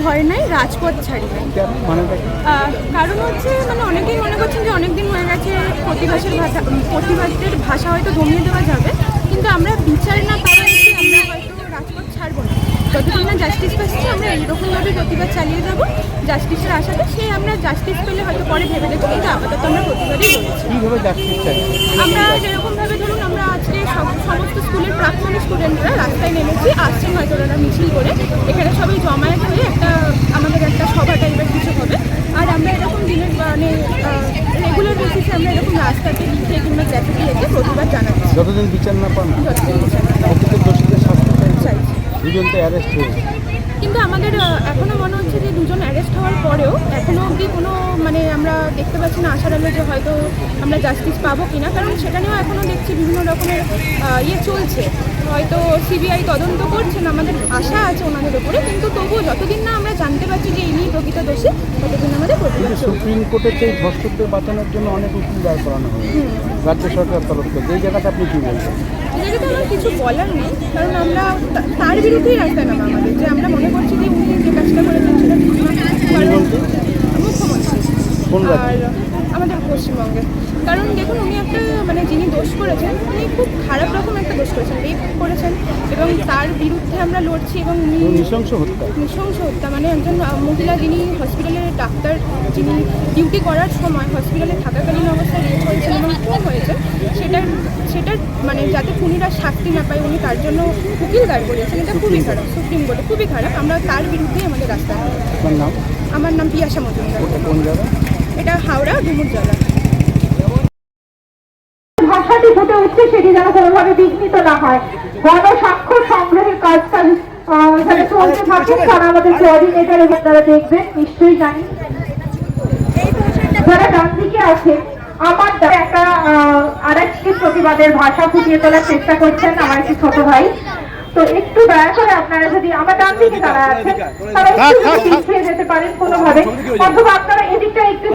ভয় নাই, রাজপথ ছাড়ি নাই। কারণ হচ্ছে মানে অনেকেই মনে করছেন যে অনেক দিন হয়ে গেছে প্রতিবাদের ভাষা হয়তো দমিয়ে দেওয়া যাবে, কিন্তু আমরা বিচার না পাওয়া আমরা হয়তো রাজপথ ছাড়বো না। যতদিন না জাস্টিস পাচ্ছি আমরা এইরকমভাবে প্রতিবাদ চালিয়ে যাবো জাস্টিসের আশাতে। আমরা জাস্টিস পেলে হয়তো পরে ভেবে দেখবো, কিন্তু আপাতত আমরা প্রতিবাদই করেছি। আমরা যেরকমভাবে ধরুন আমরা আজকে সমস্ত স্কুলের প্রাক্তন স্টুডেন্টরা রাস্তায় নেমেছি, আসছেন হয়তো ওরা মিছিল করে, এখানে সবাই জমায়েত হয়ে আমাদের একটা সভা টাইপের কিছু হবে। আর আমরা এরকম দিনের মানে রেগুলার বেসিসে আমরা এরকম রাস্তাতে লিখে কিংবা গ্রাফিটি লিখে প্রতিবাদ জানাচ্ছি। যতদিন বিচার না পান কিন্তু আমাদের এখনও মনে হচ্ছে যে দুজন অ্যারেস্ট হওয়ার পরেও এখনও অবধি কোনো মানে আমরা দেখতে পাচ্ছি না আশার আলো যে হয়তো আমরা জাস্টিস পাবো কিনা, কারণ সেখানেও এখনও দেখছি বিভিন্ন রকমের চলছে। হয়তো সিবিআই তদন্ত করছেন, আমাদের আশা আছে ওনাদের উপরে, কিন্তু তবুও যতদিন না আমরা জানতে পারছি যে ইনি প্রকৃত দোষী ততদিন আমাদের সুপ্রিম কোর্টের সেই ধর্ষকদের বাঁচানোর জন্য অনেক উকিল দাঁড় করানো হয় রাজ্য সরকার তরফ থেকে। এই জায়গাটা আপনি কী বলছেন? এই জায়গাতে আমার কিছু বলার নেই, কারণ আমরা তার বিরুদ্ধেই রাস্তায় নামা আমাদের, যে আমরা মনে করছি যে উনি যে কাজটা করেছেন সেটা মুখ্যমন্ত্রী আর আমাদের পশ্চিমবঙ্গে। কারণ দেখুন উনি একটা মানে যিনি দোষ করেছেন উনি খুব খারাপ রকম একটা দোষ করেছেন, রেপ করেছেন, এবং তার বিরুদ্ধে আমরা লড়ছি। এবং উনি নৃশংস হত্যা মানে একজন মহিলা যিনি হসপিটালের ডাক্তার, যিনি ডিউটি করার সময় হসপিটালে থাকাকালীন অবস্থায় রেপ হয়েছেন এবং খুন হয়েছে, সেটার মানে যাতে খুনিরা শাস্তি না পায় উনি তার জন্য উকিল দাঁড় করিয়েছেন। এটা খুবই খারাপ, সুপ্রিম কোর্টে খুবই খারাপ। আমরা তার বিরুদ্ধেই আমাদের রাস্তায়। আমার নাম পিয়াসা মজুমদার। এটা হাওড়া ডুমুর জেলা। ভাষাটি ফুটে উঠছে সেটি যেন কোনোভাবে বিঘ্নিত না হয়। গণস্বাক্ষর সংগ্রহের কাজটা যারা চলতে থাকে তারা আমাদের কোঅর্ডিনেটর এবং তারা দেখবেন নিশ্চয়ই জানি। যারা ডান দিকে আছে আমার একটা আরেকটি প্রতিবাদের ভাষা ফুটিয়ে তোলার চেষ্টা করছেন আমার একটি ছোট ভাই। তো একটু দয়া করে আপনারা যদি আমার ডান দিকে যারা আছেন তারা একটু পিছিয়ে যেতে পারেন কোনোভাবে, অথবা আপনারা এদিকটা একটু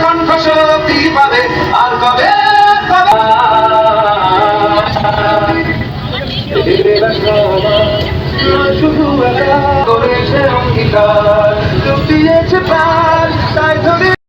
কণ্ঠশক্তি পাবে আর কবে শুধু অঙ্গীকার